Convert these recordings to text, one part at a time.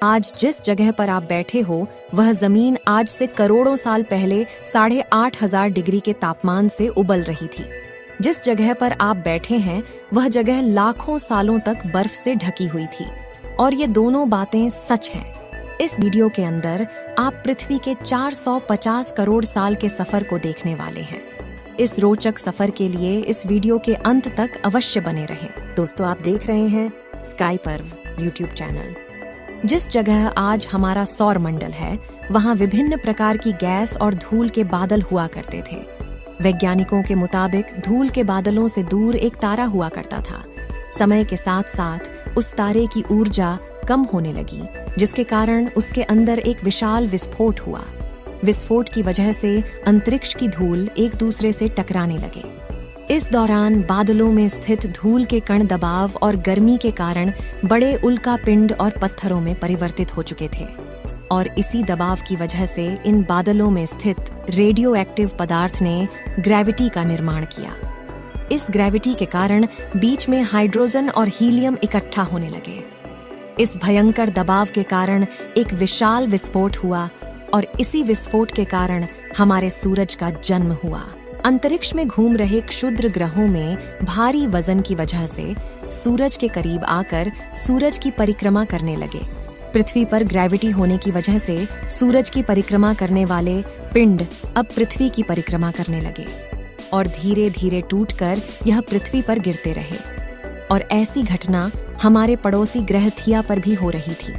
आज जिस जगह पर आप बैठे हो वह जमीन आज से करोड़ों साल पहले 8,500 डिग्री के तापमान से उबल रही थी। जिस जगह पर आप बैठे हैं वह जगह लाखों सालों तक बर्फ से ढकी हुई थी और ये दोनों बातें सच हैं। इस वीडियो के अंदर आप पृथ्वी के 450 करोड़ साल के सफर को देखने वाले हैं। इस रोचक सफर के लिए इस वीडियो के अंत तक अवश्य बने रहें। दोस्तों, आप देख रहे हैं स्काई पर्व यूट्यूब चैनल। जिस जगह आज हमारा सौर मंडल है वहां विभिन्न प्रकार की गैस और धूल के बादल हुआ करते थे। वैज्ञानिकों के मुताबिक धूल के बादलों से दूर एक तारा हुआ करता था। समय के साथ साथ उस तारे की ऊर्जा कम होने लगी, जिसके कारण उसके अंदर एक विशाल विस्फोट हुआ। विस्फोट की वजह से अंतरिक्ष की धूल एक दूसरे से टकराने लगे। इस दौरान बादलों में स्थित धूल के कण दबाव और गर्मी के कारण बड़े उल्का पिंड और पत्थरों में परिवर्तित हो चुके थे और इसी दबाव की वजह से इन बादलों में स्थित रेडियो एक्टिव पदार्थ ने ग्रेविटी का निर्माण किया। इस ग्रेविटी के कारण बीच में हाइड्रोजन और हीलियम इकट्ठा होने लगे। इस भयंकर दबाव के कारण एक विशाल विस्फोट हुआ और इसी विस्फोट के कारण हमारे सूरज का जन्म हुआ। अंतरिक्ष में घूम रहे क्षुद्र ग्रहों में भारी वजन की वजह से सूरज के करीब आकर सूरज की परिक्रमा करने लगे। पृथ्वी पर ग्रेविटी होने की वजह से सूरज की परिक्रमा करने वाले पिंड अब पृथ्वी की परिक्रमा करने लगे और धीरे धीरे टूटकर यह पृथ्वी पर गिरते रहे। और ऐसी घटना हमारे पड़ोसी ग्रह थिया पर भी हो रही थी,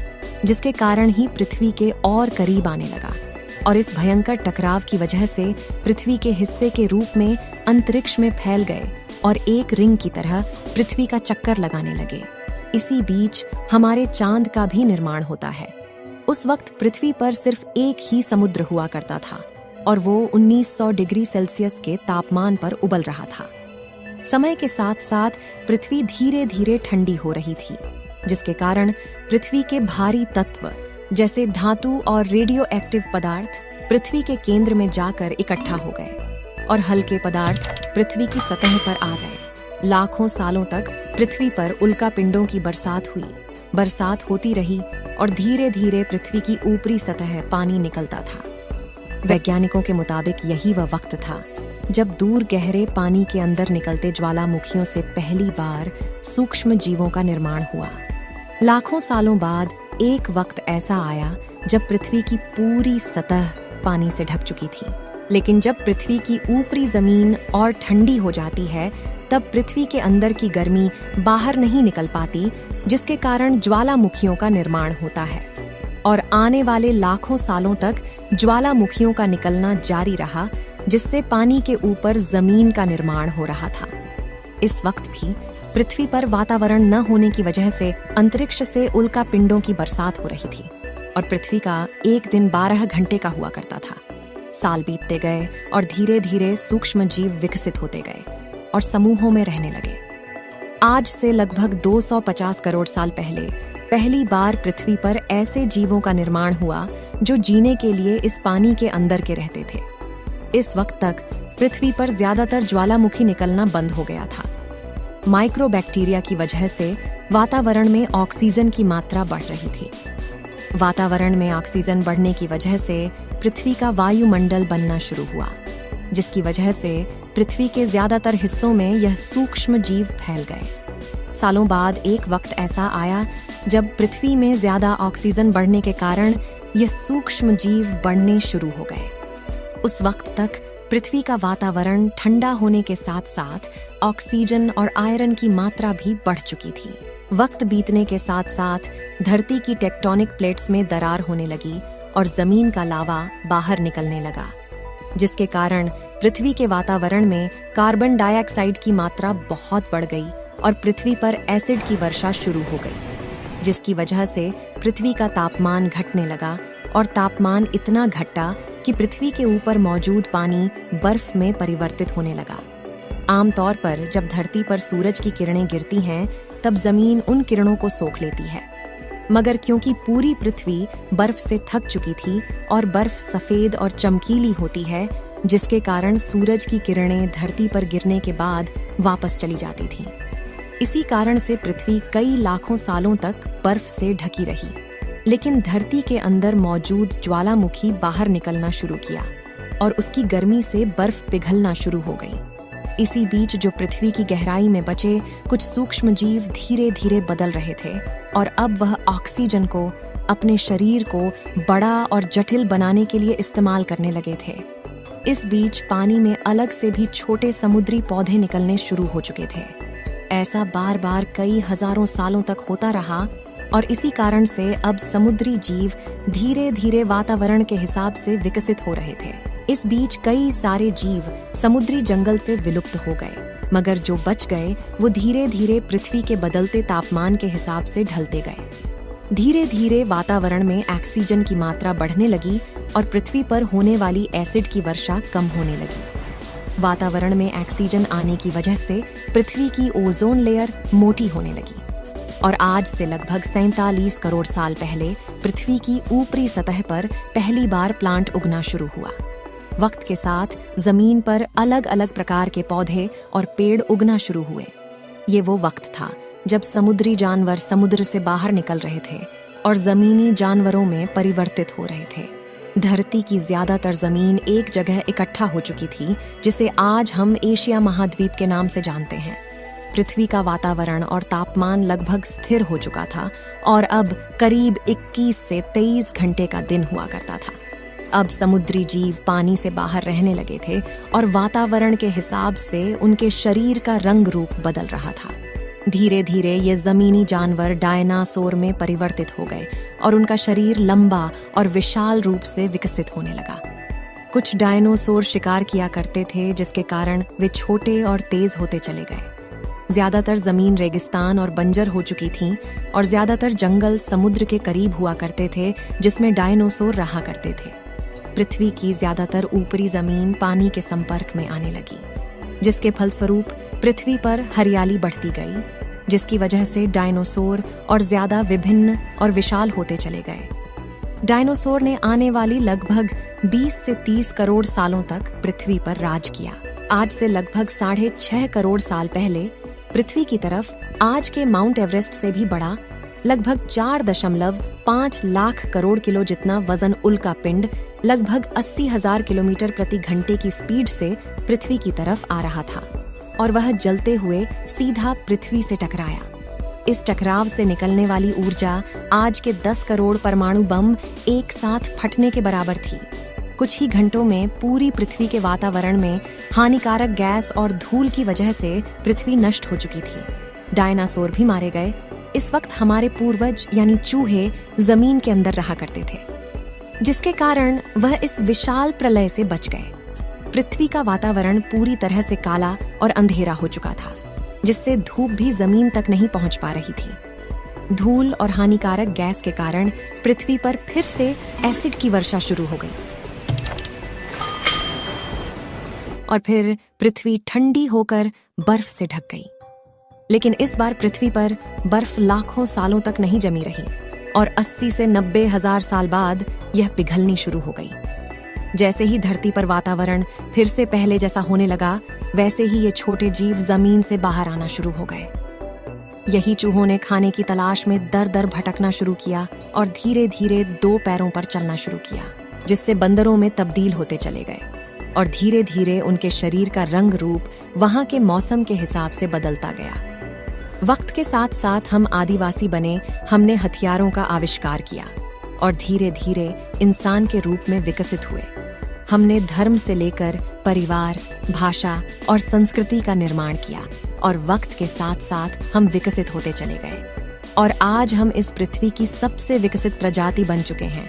जिसके कारण ही पृथ्वी के और करीब आने लगा। और इस भयंकर टकराव की वजह से पृथ्वी के हिस्से के रूप में अंतरिक्ष में फैल गए और एक रिंग की तरह पृथ्वी का चक्कर लगाने लगे। इसी बीच हमारे चांद का भी निर्माण होता है। उस वक्त पृथ्वी पर सिर्फ एक ही समुद्र हुआ करता था और वो 1900 डिग्री सेल्सियस के तापमान पर उबल रहा था। समय के साथ साथ पृथ्वी धीरे धीरे ठंडी हो रही थी, जिसके कारण पृथ्वी के भारी तत्व जैसे धातु और रेडियो एक्टिव पदार्थ पृथ्वी के केंद्र में जाकर इकट्ठा हो गए और हल्के पदार्थ पृथ्वी की सतह पर आ गए। लाखों सालों तक पृथ्वी पर उल्का पिंडों की बरसात हुई। बरसात होती रही और धीरे धीरे पृथ्वी की ऊपरी सतह पानी निकलता था। वैज्ञानिकों के मुताबिक यही वह वक्त था जब दूर गहरे पानी के अंदर निकलते ज्वालामुखियों से पहली बार सूक्ष्म जीवों का निर्माण हुआ। लाखों सालों बाद एक वक्त ऐसा आया जब पृथ्वी की पूरी सतह पानी से ढक चुकी थी। लेकिन जब पृथ्वी की ऊपरी जमीन और ठंडी हो जाती है तब पृथ्वी के अंदर की गर्मी बाहर नहीं निकल पाती, जिसके कारण ज्वालामुखियों का निर्माण होता है। और आने वाले लाखों सालों तक ज्वालामुखियों का निकलना जारी रहा, जिससे पानी के ऊपर जमीन का निर्माण हो रहा था। इस वक्त भी पृथ्वी पर वातावरण न होने की वजह से अंतरिक्ष से उल्का पिंडों की बरसात हो रही थी और पृथ्वी का एक दिन 12 घंटे का हुआ करता था। साल बीतते गए और धीरे धीरे सूक्ष्म जीव विकसित होते गए और समूहों में रहने लगे। आज से लगभग 250 करोड़ साल पहले पहली बार पृथ्वी पर ऐसे जीवों का निर्माण हुआ जो जीने के लिए इस पानी के अंदर के रहते थे। इस वक्त तक पृथ्वी पर ज्यादातर ज्वालामुखी निकलना बंद हो गया था। माइक्रोबैक्टीरिया की वजह से वातावरण में ऑक्सीजन की मात्रा बढ़ रही थी। वातावरण में ऑक्सीजन बढ़ने की वजह से पृथ्वी का वायुमंडल बनना शुरू हुआ, जिसकी वजह से पृथ्वी के ज्यादातर हिस्सों में यह सूक्ष्म जीव फैल गए। सालों बाद एक वक्त ऐसा आया जब पृथ्वी में ज्यादा ऑक्सीजन बढ़ने के कारण यह सूक्ष्म जीव बढ़ने शुरू हो गए। उस वक्त तक पृथ्वी का वातावरण ठंडा होने के साथ साथ ऑक्सीजन और आयरन की मात्रा भी बढ़ चुकी थी। वक्त बीतने के साथ साथ धरती की टेक्टोनिक प्लेट्स में दरार होने लगी और जमीन का लावा बाहर निकलने लगा, जिसके कारण पृथ्वी के वातावरण में कार्बन डाइऑक्साइड की मात्रा बहुत बढ़ गई और पृथ्वी पर एसिड की वर्षा शुरू हो गई, जिसकी वजह से पृथ्वी का तापमान घटने लगा और तापमान इतना घटा कि पृथ्वी के ऊपर मौजूद पानी बर्फ में परिवर्तित होने लगा। आमतौर पर जब धरती पर सूरज की किरणें गिरती हैं तब जमीन उन किरणों को सोख लेती है, मगर क्योंकि पूरी पृथ्वी बर्फ से थक चुकी थी और बर्फ सफेद और चमकीली होती है, जिसके कारण सूरज की किरणें धरती पर गिरने के बाद वापस चली जाती थीं। इसी कारण से पृथ्वी कई लाखों सालों तक बर्फ से ढकी रही। लेकिन धरती के अंदर मौजूद ज्वालामुखी बाहर निकलना शुरू किया और उसकी गर्मी से बर्फ पिघलना शुरू हो गई। इसी बीच जो पृथ्वी की गहराई में बचे कुछ सूक्ष्म जीव धीरे धीरे बदल रहे थे और अब वह ऑक्सीजन को अपने शरीर को बड़ा और जटिल बनाने के लिए इस्तेमाल करने लगे थे। इस बीच पानी में अलग से भी छोटे समुद्री पौधे निकलने शुरू हो चुके थे। ऐसा बार बार कई हजारों सालों तक होता रहा और इसी कारण से अब समुद्री जीव धीरे धीरे वातावरण के हिसाब से विकसित हो रहे थे। इस बीच कई सारे जीव समुद्री जंगल से विलुप्त हो गए, मगर जो बच गए वो धीरे धीरे पृथ्वी के बदलते तापमान के हिसाब से ढलते गए। धीरे धीरे वातावरण में ऑक्सीजन की मात्रा बढ़ने लगी और पृथ्वी पर होने वाली एसिड की वर्षा कम होने लगी। वातावरण में ऑक्सीजन आने की वजह से पृथ्वी की ओजोन लेयर मोटी होने लगी और आज से लगभग 47 करोड़ साल पहले पृथ्वी की ऊपरी सतह पर पहली बार प्लांट उगना शुरू हुआ। वक्त के साथ जमीन पर अलग अलग प्रकार के पौधे और पेड़ उगना शुरू हुए। ये वो वक्त था जब समुद्री जानवर समुद्र से बाहर निकल रहे थे और जमीनी जानवरों में परिवर्तित हो रहे थे। धरती की ज्यादातर जमीन एक जगह इकट्ठा हो चुकी थी, जिसे आज हम एशिया महाद्वीप के नाम से जानते हैं। पृथ्वी का वातावरण और तापमान लगभग स्थिर हो चुका था और अब करीब 21 से 23 घंटे का दिन हुआ करता था। अब समुद्री जीव पानी से बाहर रहने लगे थे और वातावरण के हिसाब से उनके शरीर का रंग रूप बदल रहा था। धीरे धीरे ये जमीनी जानवर डायनासोर में परिवर्तित हो गए और उनका शरीर लंबा और विशाल रूप से विकसित होने लगा। कुछ डायनासोर शिकार किया करते थे, जिसके कारण वे छोटे और तेज होते चले गए। ज्यादातर जमीन रेगिस्तान और बंजर हो चुकी थी और ज्यादातर जंगल समुद्र के करीब हुआ करते थे, जिसमें डायनासोर रहा करते थे। पृथ्वी की ज्यादातर ऊपरी जमीन पानी के संपर्क में आने लगी, जिसके फलस्वरूप पृथ्वी पर हरियाली बढ़ती गई, जिसकी वजह से डायनासोर और ज्यादा विभिन्न और विशाल होते चले गए। डायनासोर ने आने वाली लगभग 20 से 30 करोड़ सालों तक पृथ्वी पर राज किया। आज से लगभग 6.5 करोड़ साल पहले पृथ्वी की तरफ आज के माउंट एवरेस्ट से भी बड़ा लगभग 4.5 लाख करोड़ किलो जितना वजन उल्का पिंड लगभग 80,000 किलोमीटर प्रति घंटे की स्पीड से पृथ्वी की तरफ आ रहा था और वह जलते हुए सीधा पृथ्वी से टकराया। इस टकराव से निकलने वाली ऊर्जा आज के 10 करोड़ परमाणु बम एक साथ फटने के बराबर थी। कुछ ही घंटों में पूरी पृथ्वी के वातावरण में हानिकारक गैस और धूल की वजह से पृथ्वी नष्ट हो चुकी थी। डायनासोर भी मारे गए। इस वक्त हमारे पूर्वज यानी चूहे जमीन के अंदर रहा करते थे, जिसके कारण वह इस विशाल प्रलय से बच गए। पृथ्वी का वातावरण पूरी तरह से काला और अंधेरा हो चुका था, जिससे धूप भी जमीन तक नहीं पहुंच पा रही थी। धूल और हानिकारक गैस के कारण पृथ्वी पर फिर से एसिड की वर्षा शुरू हो गई और फिर पृथ्वी ठंडी होकर बर्फ से ढक गई। लेकिन इस बार पृथ्वी पर बर्फ लाखों सालों तक नहीं जमी रही और 80 से 90 हजार साल बाद यह पिघलनी शुरू हो गई। जैसे ही धरती पर वातावरण फिर से पहले जैसा होने लगा, वैसे ही ये छोटे जीव जमीन से बाहर आना शुरू हो गए। यही चूहों ने खाने की तलाश में दर दर भटकना शुरू किया और धीरे धीरे 2 पैरों पर चलना शुरू किया, जिससे बंदरों में तब्दील होते चले गए और धीरे धीरे उनके शरीर का रंग रूप वहां के मौसम के हिसाब से बदलता गया। वक्त के साथ साथ हम आदिवासी बने, हमने हथियारों का आविष्कार किया और धीरे धीरे इंसान के रूप में विकसित हुए। हमने धर्म से लेकर परिवार, भाषा और संस्कृति का निर्माण किया और वक्त के साथ साथ हम विकसित होते चले गए और आज हम इस पृथ्वी की सबसे विकसित प्रजाति बन चुके हैं।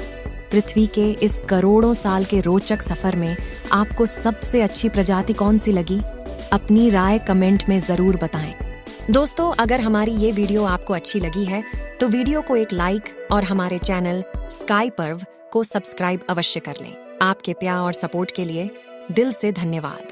पृथ्वी के इस करोड़ों साल के रोचक सफर में आपको सबसे अच्छी प्रजाति कौन सी लगी? अपनी राय कमेंट में जरूर बताएं। दोस्तों, अगर हमारी ये वीडियो आपको अच्छी लगी है तो वीडियो को एक लाइक और हमारे चैनल स्काई पर्व को सब्सक्राइब अवश्य कर लें। आपके प्यार और सपोर्ट के लिए दिल से धन्यवाद।